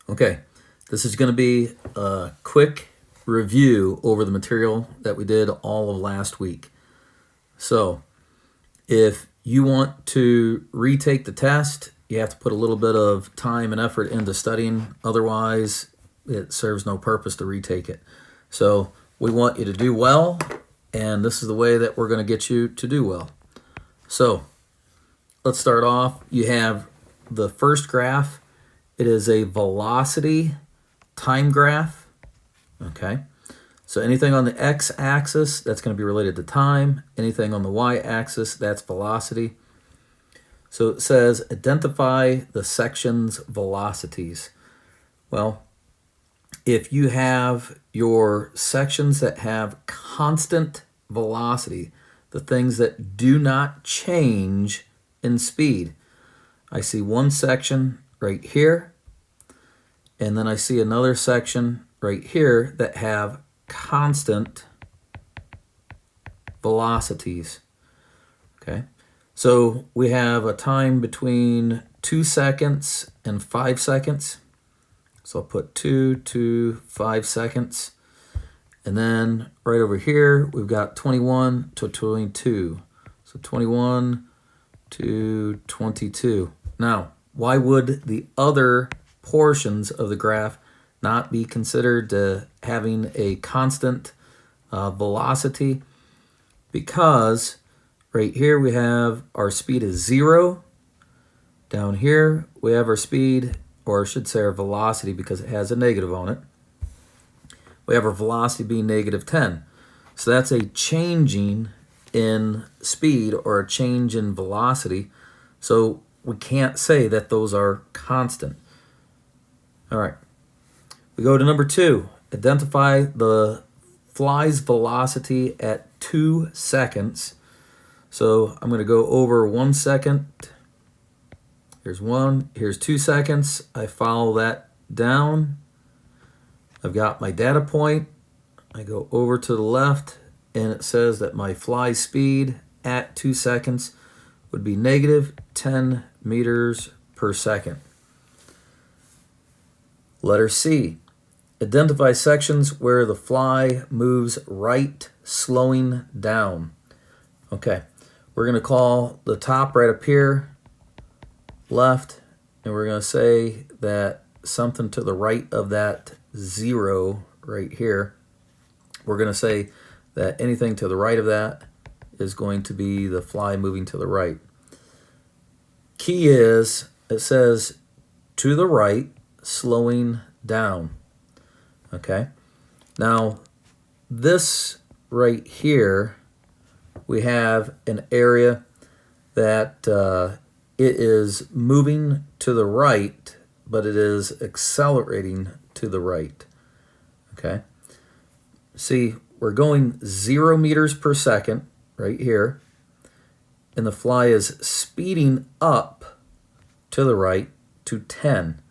Okay, this is going to be a quick review over the material that we did all of last week. So, if you want to retake the test, you have to put a little bit of time and effort into studying. Otherwise, it serves no purpose to retake it. So, we want you to do well, and this is the way that we're going to get you to do well. So, let's start off. You have the first graph. It is a velocity time graph. Okay. So anything on the x-axis, that's going to be related to time. Anything on the y-axis, that's velocity. So it says identify the section's velocities. Well, if you have your sections that have constant velocity, the things that do not change in speed. I see one section right here, and then I see another section right here that have constant velocities. Okay, so we have a time between 2 seconds and 5 seconds. So I'll put 2 to 5 seconds. And then right over here, we've got 21 to 22. So 21 to 22. Now, why would the other portions of the graph not be considered having a constant velocity? Because right here we have our speed is 0. Down here we have our speed, or I should say our velocity because it has a negative on it. We have our velocity being -10. So that's a changing in speed or a change in velocity. So we can't say that those are constant. All right. We go to number 2. Identify the fly's velocity at 2 seconds. So I'm going to go over 1 second. Here's 1. Here's 2 seconds. I follow that down. I've got my data point. I go over to the left, and it says that my fly speed at 2 seconds would be -10 meters per second. Letter C. Identify sections where the fly moves right, slowing down. Okay, we're going to call the top right up here left, and we're going to say that something to the right of that 0 right here, we're going to say that anything to the right of that is going to be the fly moving to the right. Key is, it says to the right, slowing down. Okay, now this right here, we have an area that it is moving to the right, but it is accelerating to the right. Okay, see, we're going 0 meters per second right here, and the fly is speeding up to the right to 10.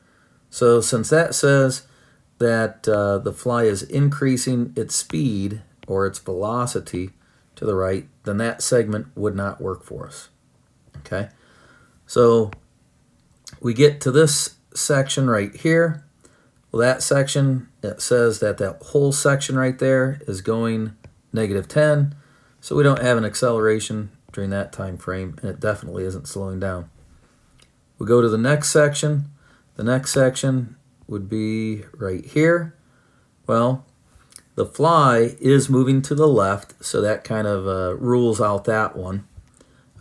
So since that says that the fly is increasing its speed or its velocity to the right, then that segment would not work for us. Okay, so we get to this section right here. Well, that section, it says that that whole section right there is going -10, so we don't have an acceleration during that time frame, and it definitely isn't slowing down. We go to the next section. The next section would be right here. Well, the fly is moving to the left, so that kind of rules out that one.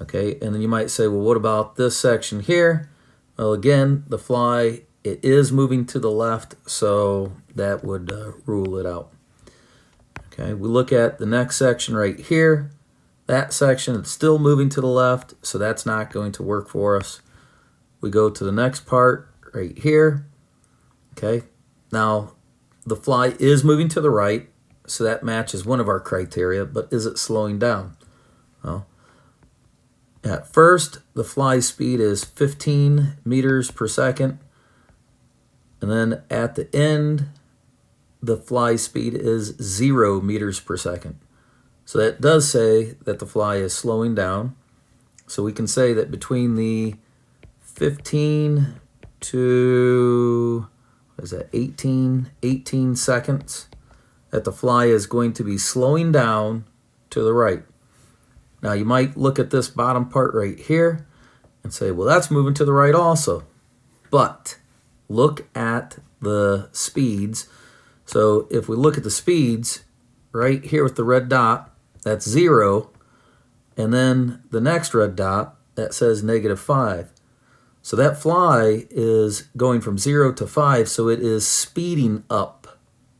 Okay, and then you might say, well, what about this section here? Well, again, the fly, it is moving to the left, so that would rule it out. Okay, we look at the next section right here. That section, it's still moving to the left, so that's not going to work for us. We go to the next part right here. Okay, now the fly is moving to the right, so that matches one of our criteria, but is it slowing down? Well, at first, the fly's speed is 15 meters per second, and then at the end, the fly speed is 0 meters per second. So that does say that the fly is slowing down. So we can say that between the 15 to is that 18 seconds that the fly is going to be slowing down to the right. Now you might look at this bottom part right here and say, well, that's moving to the right also. But look at the speeds. So if we look at the speeds right here with the red dot, that's 0. And then the next red dot, that says -5. So that fly is going from 0 to 5, so it is speeding up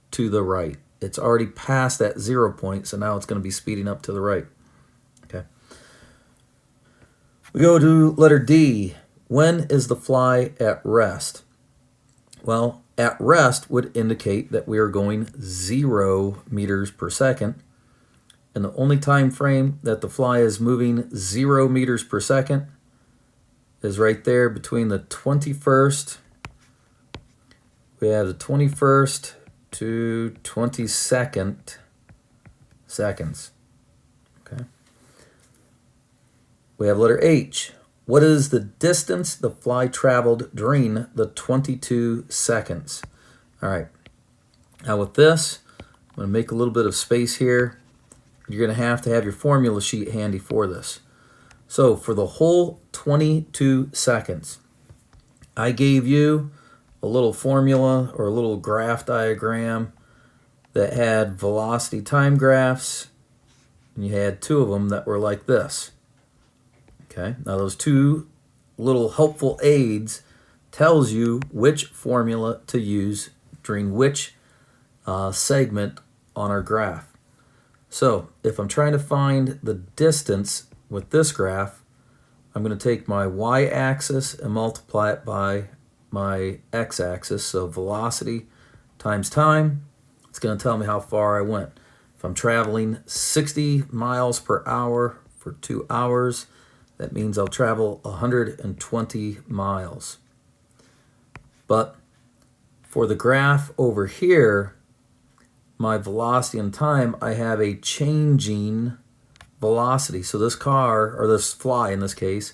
to the right. It's already past that 0 point, so now it's going to be speeding up to the right. Okay. We go to letter D. When is the fly at rest? Well, at rest would indicate that we are going 0 meters per second. And the only time frame that the fly is moving 0 meters per second is right there between the 21st. We have the 21st to 22nd seconds. Okay. We have letter H. What is the distance the fly traveled during the 22 seconds? All right. Now with this, I'm going to make a little bit of space here. You're going to have your formula sheet handy for this. So for the whole 22 seconds, I gave you a little formula or a little graph diagram that had velocity time graphs, and you had 2 of them that were like this. Okay, now those 2 little helpful aids tells you which formula to use during which segment on our graph. So if I'm trying to find the distance with this graph, I'm going to take my y-axis and multiply it by my x-axis. So velocity times time, it's going to tell me how far I went. If I'm traveling 60 miles per hour for 2 hours, that means I'll travel 120 miles. But for the graph over here, my velocity and time, I have a changing velocity. So this car, or this fly in this case,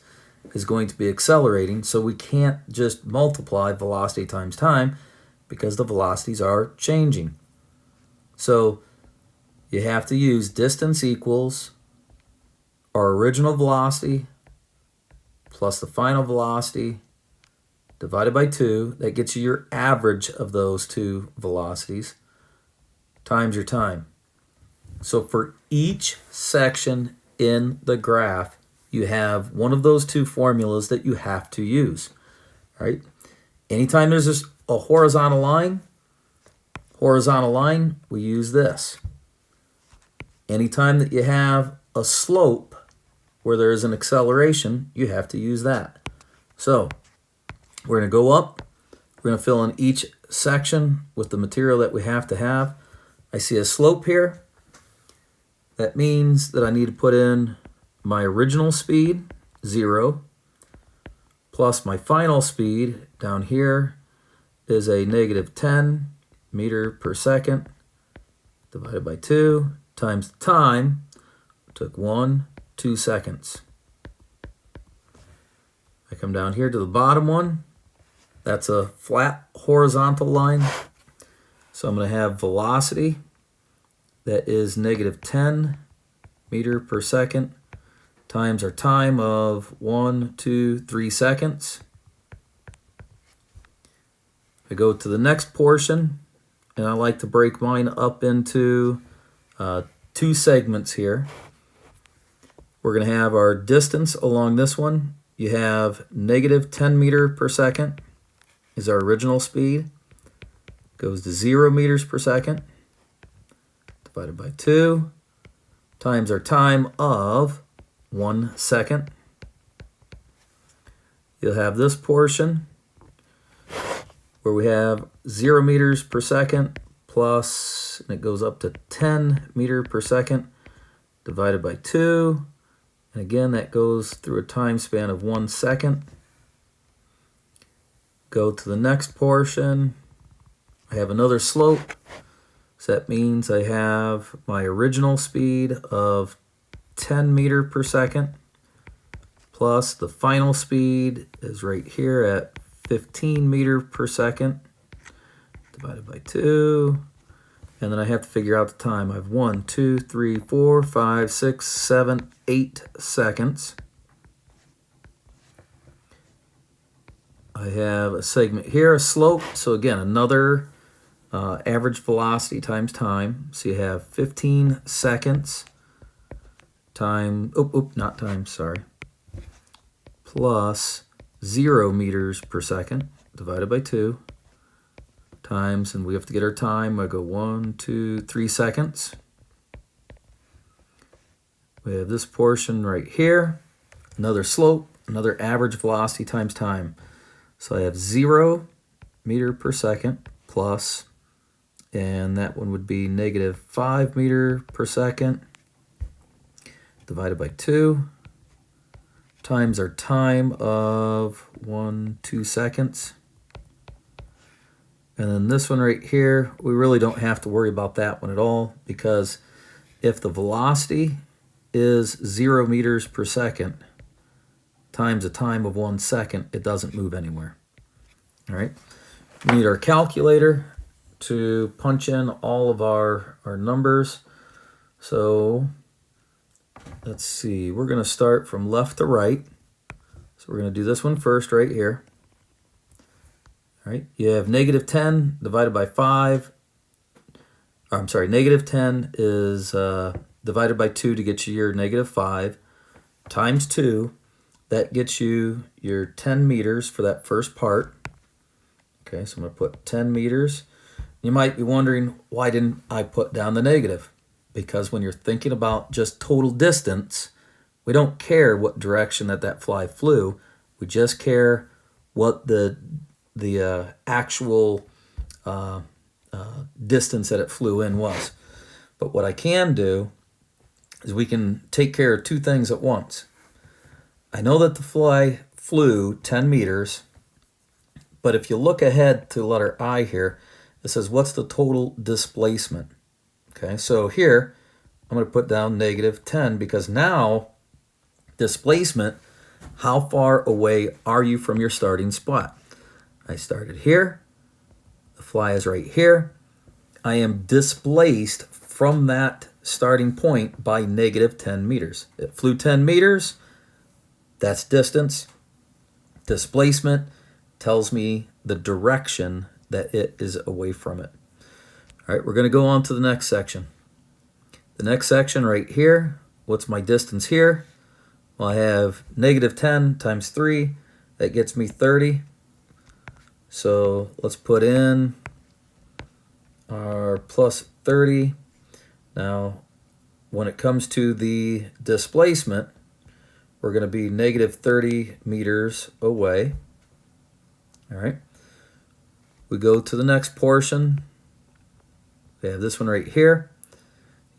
is going to be accelerating. So we can't just multiply velocity times time because the velocities are changing. So you have to use distance equals our original velocity plus the final velocity divided by 2. That gets you your average of those 2 velocities times your time. So for each section in the graph, you have one of those 2 formulas that you have to use. Right? Anytime there's a horizontal line, we use this. Anytime that you have a slope where there is an acceleration, you have to use that. So we're going to go up. We're going to fill in each section with the material that we have to have. I see a slope here. That means that I need to put in my original speed, 0, plus my final speed down here is a -10 meter per second divided by 2 times the time. It took 2 seconds. I come down here to the bottom one. That's a flat horizontal line. So I'm going to have velocity that is -10 meter per second times our time of 1, 2, 3 seconds. I go to the next portion, and I like to break mine up into 2 segments here. We're going to have our distance along this one. You have -10 meter per second is our original speed. Goes to 0 meters per second divided by 2 times our time of 1 second. You'll have this portion where we have 0 meters per second plus, and it goes up to 10 meter per second divided by 2. And again, that goes through a time span of 1 second. Go to the next portion. I have another slope. So that means I have my original speed of 10 meter per second plus the final speed is right here at 15 meter per second divided by 2. And then I have to figure out the time. I have 1, 2, 3, 4, 5, 6, 7, 8 seconds. I have a segment here, a slope. So again, another average velocity times time. So you have 15 seconds time, not time, sorry, plus 0 meters per second divided by 2 times, and we have to get our time. I go 1, 2, 3 seconds. We have this portion right here, another slope, another average velocity times time. So I have 0 meter per second plus, and that one would be negative 5 meter per second divided by 2 times our time of 1, 2 seconds. And then this one right here, we really don't have to worry about that one at all, because if the velocity is 0 meters per second times a time of 1 second, it doesn't move anywhere. All right, we need our calculator to punch in all of our numbers. So let's see, we're going to start from left to right. So we're going to do this one first right here. All right, you have negative 10 divided by 5. I'm sorry, negative 10 is divided by 2 to get you your negative 5 times 2. That gets you your 10 meters for that first part. Okay, so I'm going to put 10 meters. You might be wondering, why didn't I put down the negative? Because when you're thinking about just total distance, we don't care what direction that fly flew. We just care what the actual distance that it flew in was. But what I can do is we can take care of two things at once. I know that the fly flew 10 meters, but if you look ahead to letter I here, it says, what's the total displacement? Okay, so here, I'm going to put down negative 10, because now, displacement, how far away are you from your starting spot? I started here, the fly is right here. I am displaced from that starting point by negative 10 meters. It flew 10 meters, that's distance. Displacement tells me the direction that it is away from it. All right, we're going to go on to the next section. The next section right here, what's my distance here? Well, I have negative 10 times 3. That gets me 30. So let's put in our plus 30. Now, when it comes to the displacement, we're going to be negative 30 meters away. All right. We go to the next portion. We have this one right here.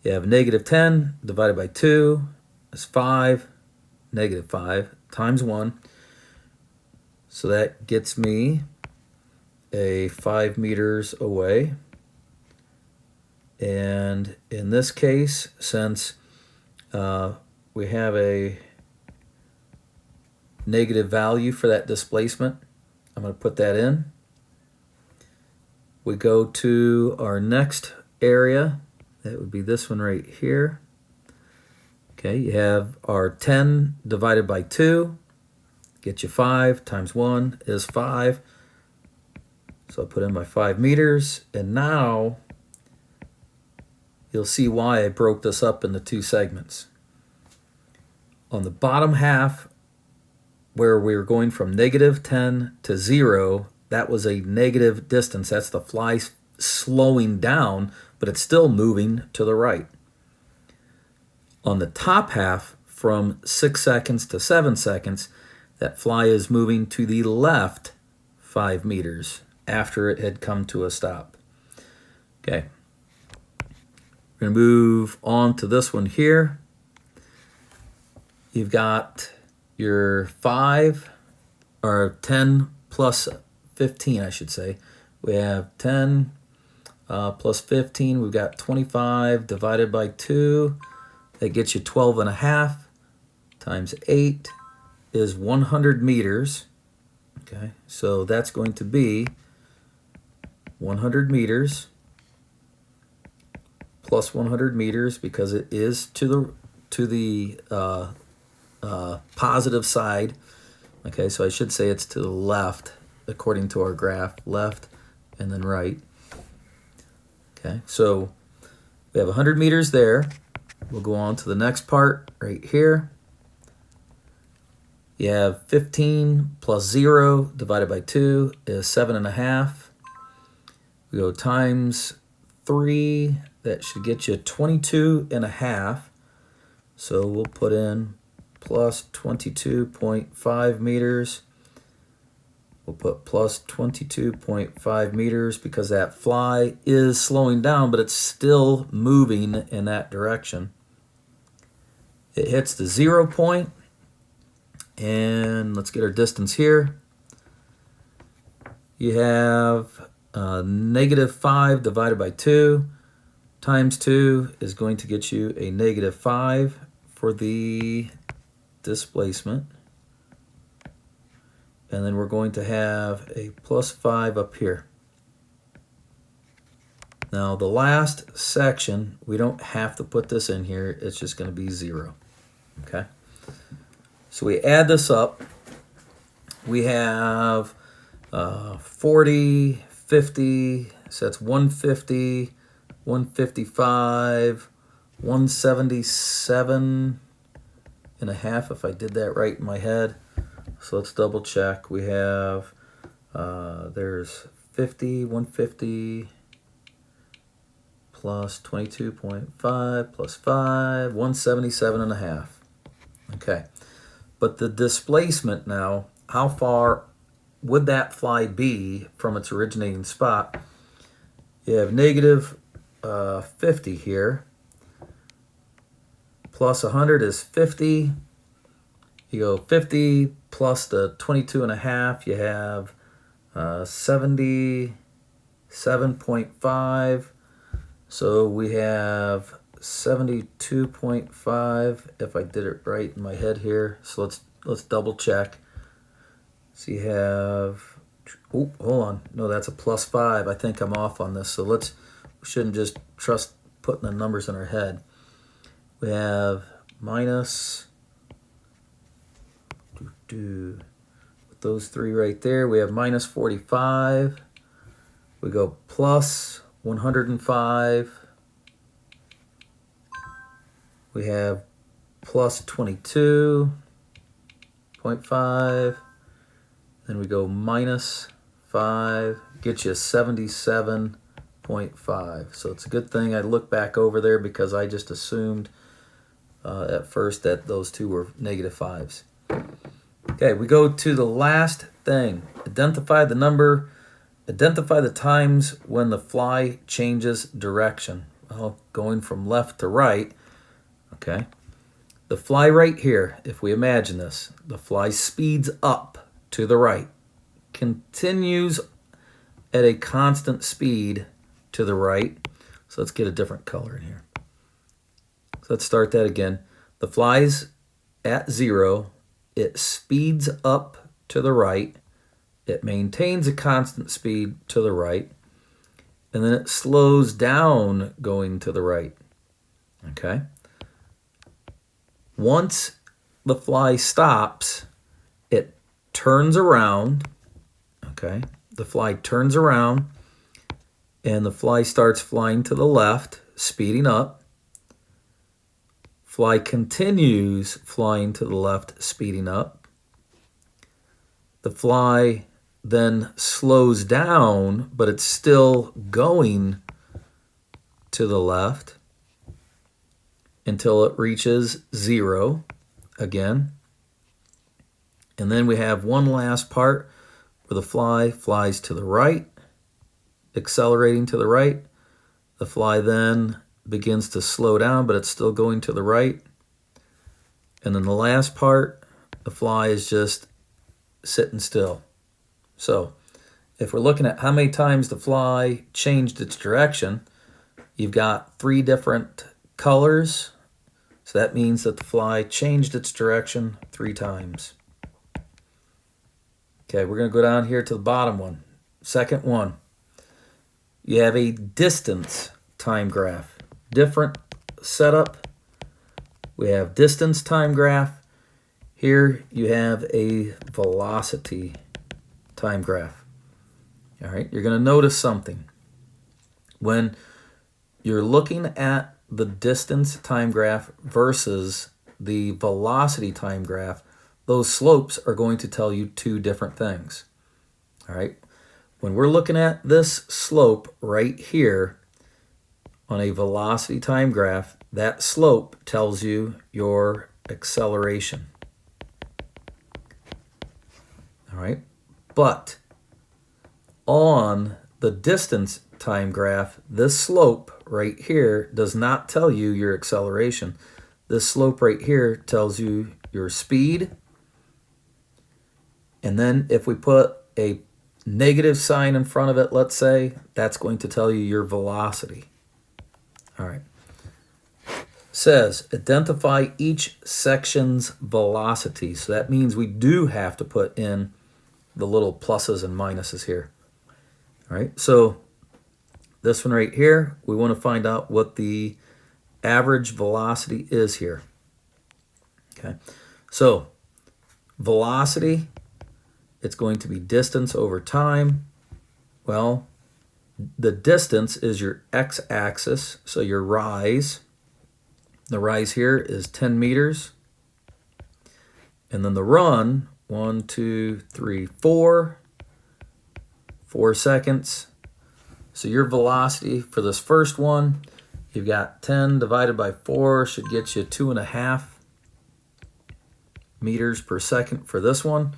You have negative 10 divided by 2 is 5, negative 5 times 1. So that gets me a 5 meters away. And in this case, since we have a negative value for that displacement, I'm going to put that in. We go to our next area. That would be this one right here. Okay, you have our 10 divided by 2. Get you 5 times 1 is 5. So I put in my 5 meters. And now you'll see why I broke this up into two segments. On the bottom half, where we were going from negative 10 to 0, that was a negative distance. That's the fly slowing down, but it's still moving to the right. On the top half, from 6 seconds to 7 seconds, that fly is moving to the left 5 meters after it had come to a stop. Okay. We're going to move on to this one here. You've got your 5, or 10 plus 15, I should say. We have 10 plus 15. We've got 25 divided by 2. That gets you 12 and a half times 8 is 100 meters. Okay, so that's going to be 100 meters plus 100 meters because it is to the positive side. Okay, so I should say it's to the left according to our graph, left and then right. Okay, so we have 100 meters there. We'll go on to the next part right here. You have 15 plus 0 divided by 2 is 7.5. We go times 3. That should get you 22.5. So we'll put in plus 22.5 meters. We'll put plus 22.5 meters because that fly is slowing down, but it's still moving in that direction. It hits the 0 point, and let's get our distance here. You have -5 divided by 2 times 2 is going to get you a -5 for the displacement. And then we're going to have a +5 up here. Now the last section, we don't have to put this in here. It's just going to be 0. Okay. So we add this up. We have 40, 50, so that's 150, 155, 177.5 if I did that right in my head. So let's double check. We have, there's 50, 150, plus 22.5, plus 5, 177.5. Okay. But the displacement now, how far would that fly be from its originating spot? You have -50 here. Plus 100 is 50. You go 50 plus the 22.5, you have 77.5. So we have 72.5 if I did it right in my head here. So let's double check. So you have, oh, hold on. No, that's a +5. I think I'm off on this. So we shouldn't just trust putting the numbers in our head. We have minus, with those three right there, we have -45. We go plus 105. We have plus 22.5. Then we go -5. Get you 77.5. So it's a good thing I looked back over there because I just assumed at first that those two were -5s. Okay, we go to the last thing. Identify the number. Identify the times when the fly changes direction. Well, going from left to right. Okay. The fly right here, if we imagine this, the fly speeds up to the right, continues at a constant speed to the right. So let's get a different color in here. So let's start that again. The fly's at 0. It speeds up to the right. It maintains a constant speed to the right. And then it slows down going to the right. Okay. Once the fly stops, it turns around. Okay. The fly turns around and the fly starts flying to the left, speeding up. Fly continues flying to the left, speeding up. The fly then slows down, but it's still going to the left until it reaches 0 again. And then we have one last part where the fly flies to the right, accelerating to the right. The fly then begins to slow down, but it's still going to the right. And then the last part, the fly is just sitting still. So if we're looking at how many times the fly changed its direction, you've got 3 different colors. So that means that the fly changed its direction 3 times. Okay, we're going to go down here to the bottom one. Second one. You have a distance time graph. Different setup. We have distance time graph. Here you have a velocity time graph. All right, you're going to notice something. When you're looking at the distance time graph versus the velocity time graph, those slopes are going to tell you two different things. All right, when we're looking at this slope right here on a velocity time graph, that slope tells you your acceleration. All right, but on the distance time graph, this slope right here does not tell you your acceleration. This slope right here tells you your speed. And then if we put a negative sign in front of it, let's say, that's going to tell you your velocity. All right. Says identify each section's velocity. So that means we do have to put in the little pluses and minuses here. All right, so this one right here, we want to find out what the average velocity is here. Okay, so velocity, it's going to be distance over time. Well, the distance is your x-axis, so your rise. The rise here is 10 meters. And then the run, 1, 2, 3, 4 seconds. So your velocity for this first one, you've got 10 divided by 4 should get you 2.5 meters per second for this one.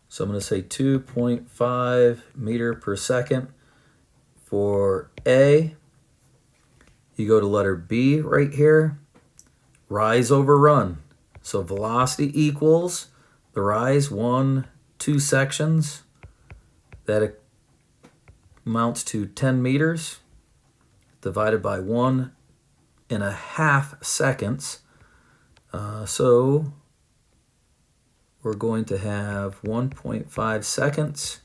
So I'm going to say 2.5 meter per second for A. You go to letter B right here, rise over run. So velocity equals the rise, 2 sections. That amounts to 10 meters divided by 1.5 seconds. So we're going to have 1.5 seconds.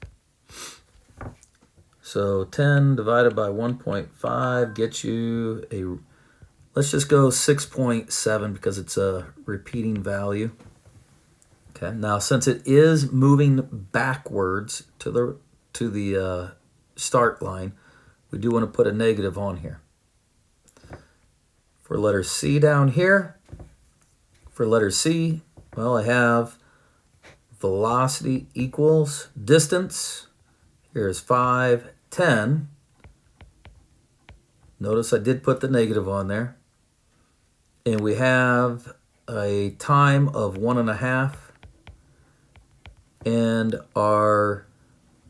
So 10 divided by 1.5 gets you a, let's just go 6.7 because it's a repeating value. Okay, now since it is moving backwards to the start line, we do want to put a negative on here. For letter C down here, for letter C, well, I have velocity equals distance. Here's 5, 10. Notice I did put the negative on there. And we have a time of 1.5. And our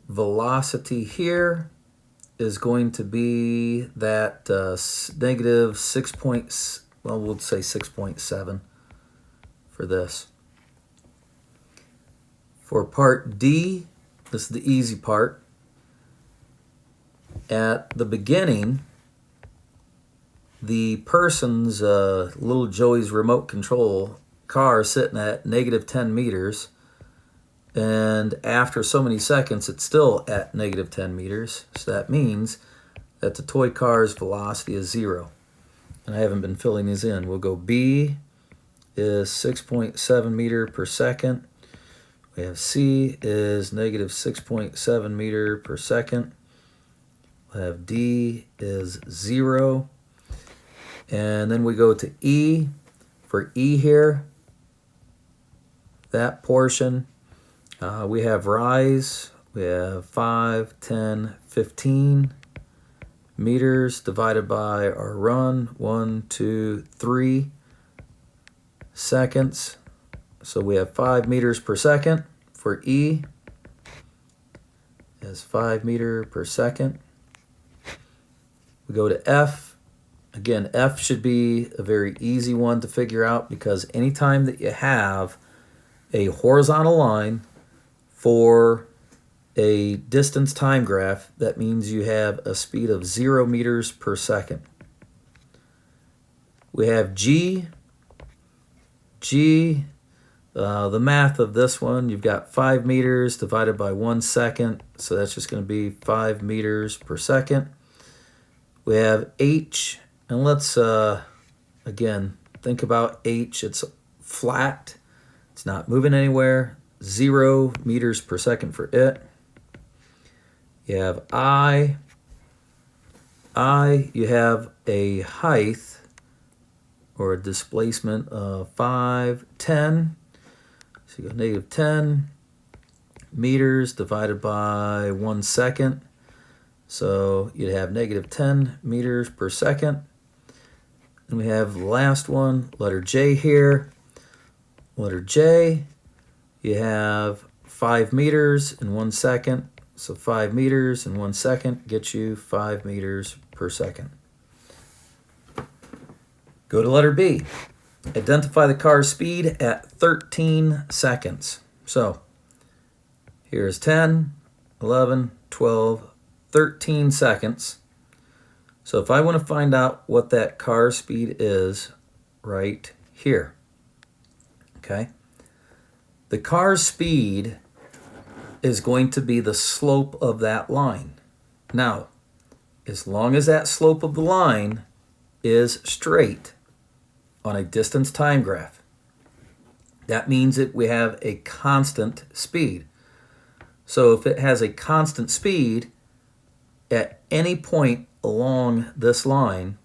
velocity here is going to be that negative 6. Well, we'll say 6.7 for this. For part D, this is the easy part. At the beginning, the person's little Joey's remote control car is sitting at negative 10 meters. And after so many seconds, it's still at negative 10 meters. So that means that the toy car's velocity is 0. And I haven't been filling these in. We'll go B is 6.7 meter per second. We have C is negative 6.7 meter per second. We'll have D is 0. And then we go to E. For E here, that portion, we have rise, we have 5, 10, 15 meters divided by our run, 1, 2, 3 seconds. So we have 5 meters per second for E is 5 meter per second. We go to F. Again, F should be a very easy one to figure out because anytime that you have a horizontal line for a distance time graph, that means you have a speed of 0 meters per second. We have G. G, the math of this one, you've got 5 meters divided by 1 second, so that's just going to be 5 meters per second. We have h, and let's again think about h. It's flat, it's not moving anywhere. 0 meters per second for it. You have I, you have a height or a displacement of 5, 10. So you got negative 10 meters divided by 1 second. So you'd have negative 10 meters per second. And we have the last one, letter J here. Letter J, you have 5 meters in 1 second. So 5 meters in 1 second gets you 5 meters per second. Go to letter B. Identify the car's speed at 13 seconds. So here's 10, 11, 12, 13 seconds. So if I want to find out what that car speed is right here, okay? The car's speed is going to be the slope of that line. Now, as long as that slope of the line is straight on a distance time graph, that means that we have a constant speed. So if it has a constant speed at any point along this line,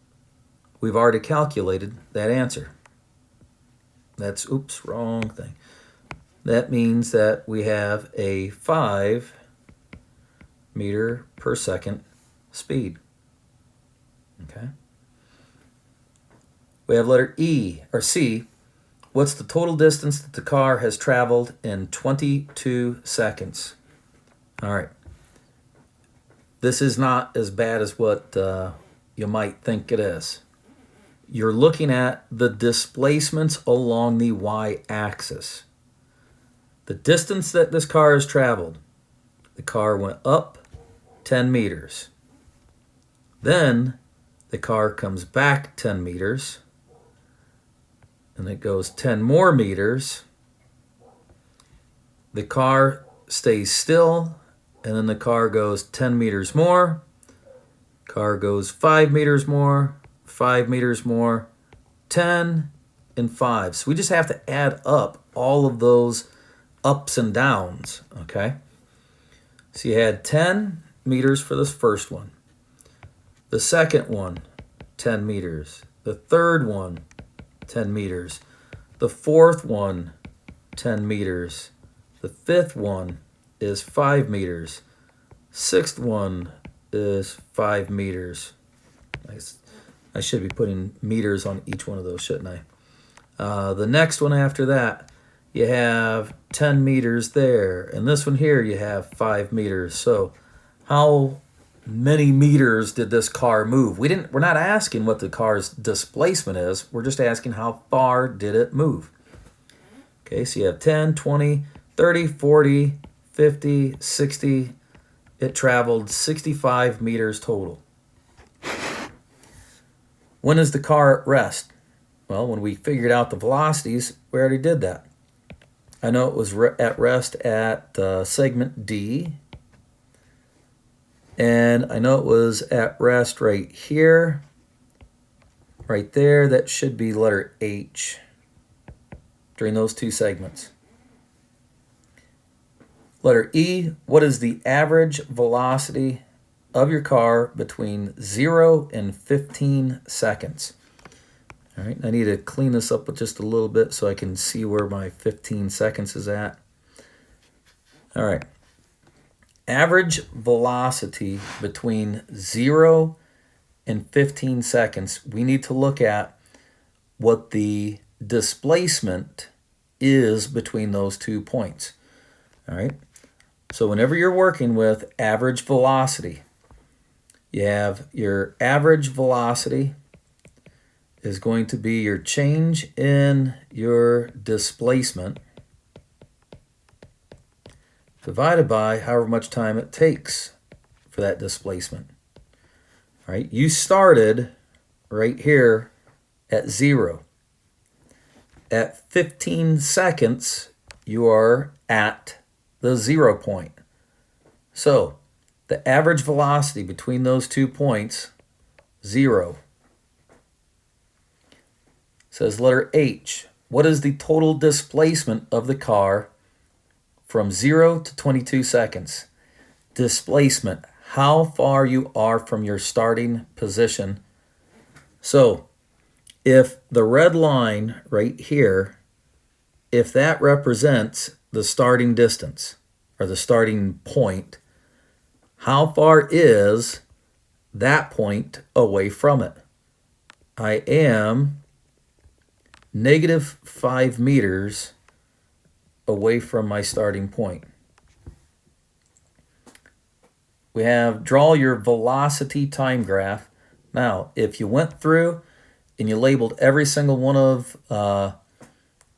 we've already calculated that answer. That's, oops, wrong thing. That means that we have a 5 meter per second speed. Okay. We have letter E or C. What's the total distance that the car has traveled in 22 seconds? All right. This is not as bad as what you might think it is. You're looking at the displacements along the y-axis. The distance that this car has traveled, the car went up 10 meters. Then the car comes back 10 meters. And it goes 10 more meters. The car stays still, and then the car goes 10 meters more. Car goes 5 meters more, 5 meters more, 10 and 5. So we just have to add up all of those ups and downs, okay? So you had 10 meters for this first one. The second one, 10 meters. The third one, 10 meters. The fourth one, 10 meters. The fifth one is 5 meters. Sixth one is 5 meters. I should be putting meters on each one of those, shouldn't I? The next one after that, you have 10 meters there. And this one here, you have 5 meters. So how many meters did this car move? We're not asking what the car's displacement is. We're just asking how far did it move. Okay, so you have 10, 20, 30, 40, 50, 60. It traveled 65 meters total. When is the car at rest? Well, when we figured out the velocities, we already did that. I know it was at rest at segment D. And I know it was at rest right here, right there. That should be letter H during those two segments. Letter E, what is the average velocity of your car between 0 and 15 seconds? All right, I need to clean this up with just a little bit so I can see where my 15 seconds is at. All right. Average velocity between 0 and 15 seconds. We need to look at what the displacement is between those 2 points. All right. So whenever you're working with average velocity, you have your average velocity is going to be your change in your displacement divided by however much time it takes for that displacement. All right, you started right here at 0. At 15 seconds, you are at the 0 point. So the average velocity between those 2 points 0. Says letter H. What is the total displacement of the car from 0 to 22 seconds? Displacement, how far you are from your starting position. So if the red line right here, if that represents the starting distance or the starting point, how far is that point away from it? I am -5 meters away from my starting point. We have draw your velocity time graph. Now, if you went through and you labeled every single one of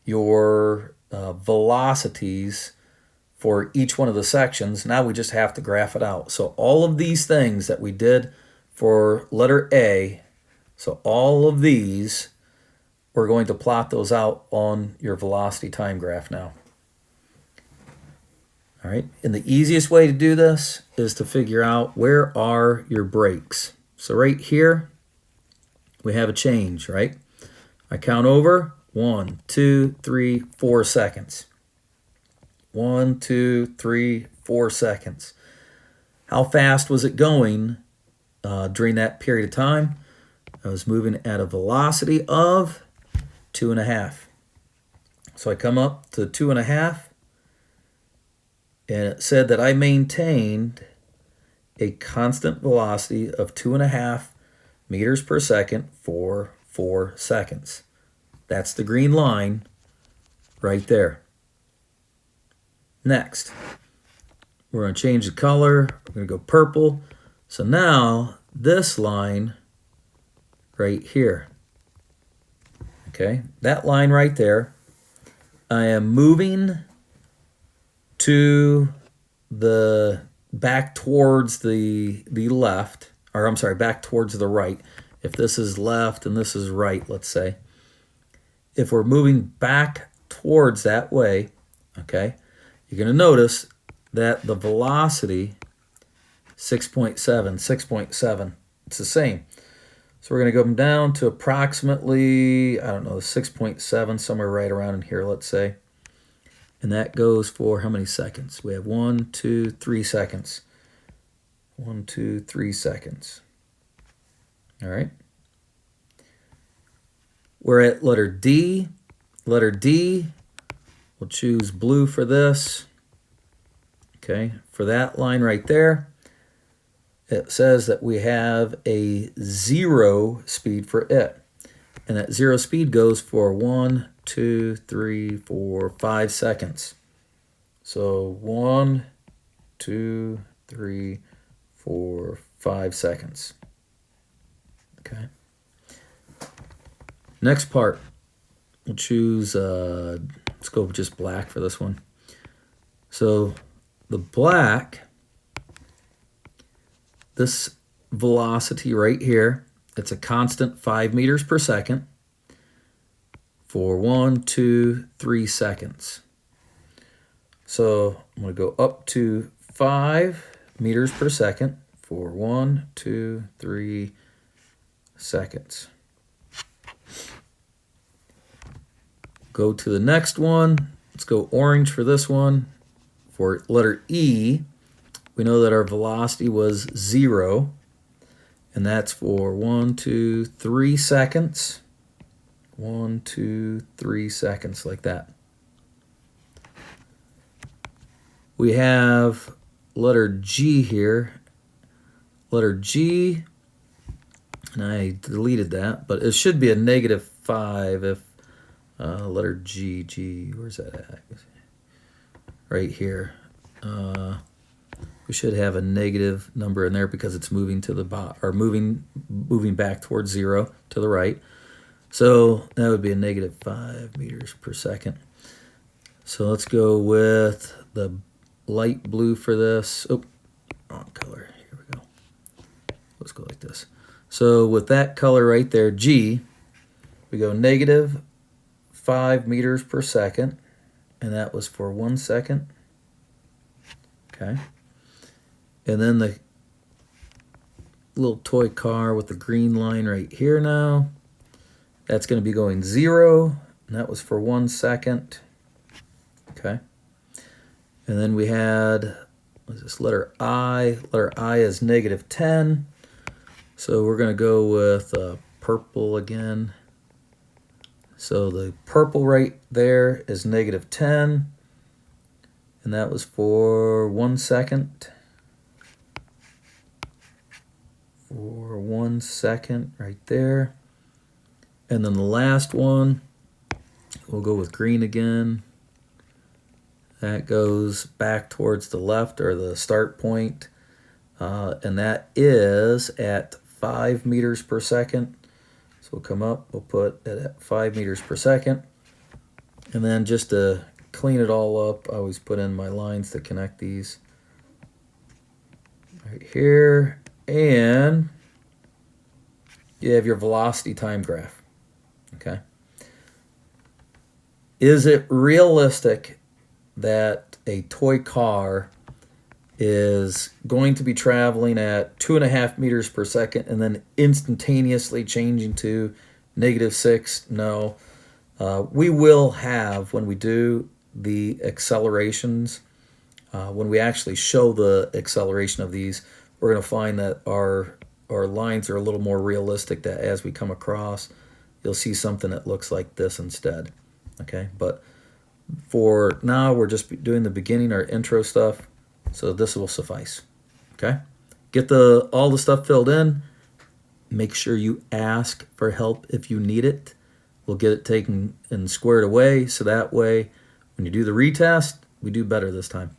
your velocities for each one of the sections, now we just have to graph it out. So all of these things that we did for letter A, so all of these, we're going to plot those out on your velocity time graph now. All right, and the easiest way to do this is to figure out where are your brakes. So right here, we have a change, right? I count over 1, 2, 3, 4 seconds. 1, 2, 3, 4 seconds. How fast was it going during that period of time? I was moving at a velocity of 2.5. So I come up to 2.5, and it said that I maintained a constant velocity of 2.5 meters per second for 4 seconds. That's the green line right there. Next, we're going to change the color. We're going to go purple. So now this line right here, okay, that line right there, I am moving to the back towards the left, or I'm sorry, back towards the right. If this is left and this is right, let's say, if we're moving back towards that way, okay, you're going to notice that the velocity 6.7, it's the same. So we're going to go down to approximately, I don't know, 6.7, somewhere right around in here, let's say. And that goes for how many seconds? We have 1, 2, 3 seconds. 1, 2, 3 seconds. All right. We're at letter D. Letter D, we'll choose blue for this. Okay, for that line right there, it says that we have a 0 speed for it. And that 0 speed goes for 1, 2, 3, 4, 5 seconds. So 1, 2, 3, 4, 5 seconds. Okay. Next part, we'll choose, let's go with just black for this one. So the black, this velocity right here, it's a constant 5 meters per second for 1, 2, 3 seconds. So I'm going to go up to 5 meters per second for 1, 2, 3 seconds. Go to the next one. Let's go orange for this one. For letter E, we know that our velocity was 0, and that's for 1, 2, 3 seconds. 1, 2, 3 seconds, like that. We have letter G here. Letter G, and I deleted that, but it should be a -5 if letter G, where's that at? Right here. We should have a negative number in there because it's moving to the bottom, or moving back towards 0 to the right. So that would be a -5 meters per second. So let's go with the light blue for this. Oh, wrong color. Here we go. Let's go like this. So with that color right there, G, we go -5 meters per second, and that was for 1 second. Okay. And then the little toy car with the green line right here now. That's going to be going 0, and that was for 1 second. Okay. And then we had, what's this, letter I. Letter I is -10. So we're going to go with purple again. So the purple right there is -10. And that was for 1 second. For 1 second right there. And then the last one, we'll go with green again. That goes back towards the left, or the start point. And that is at 5 meters per second. So we'll come up, we'll put it at 5 meters per second. And then just to clean it all up, I always put in my lines to connect these. Right here. And you have your velocity time graph. Okay. Is it realistic that a toy car is going to be traveling at 2.5 meters per second and then instantaneously changing to -6? No. We will have, when we do the accelerations, when we actually show the acceleration of these, we're going to find that our lines are a little more realistic, that as we come across, you'll see something that looks like this instead. Okay, but for now, we're just doing the beginning, our intro stuff, so this will suffice. Okay, get all the stuff filled in. Make sure you ask for help if you need it. We'll get it taken and squared away, so that way when you do the retest, we do better this time.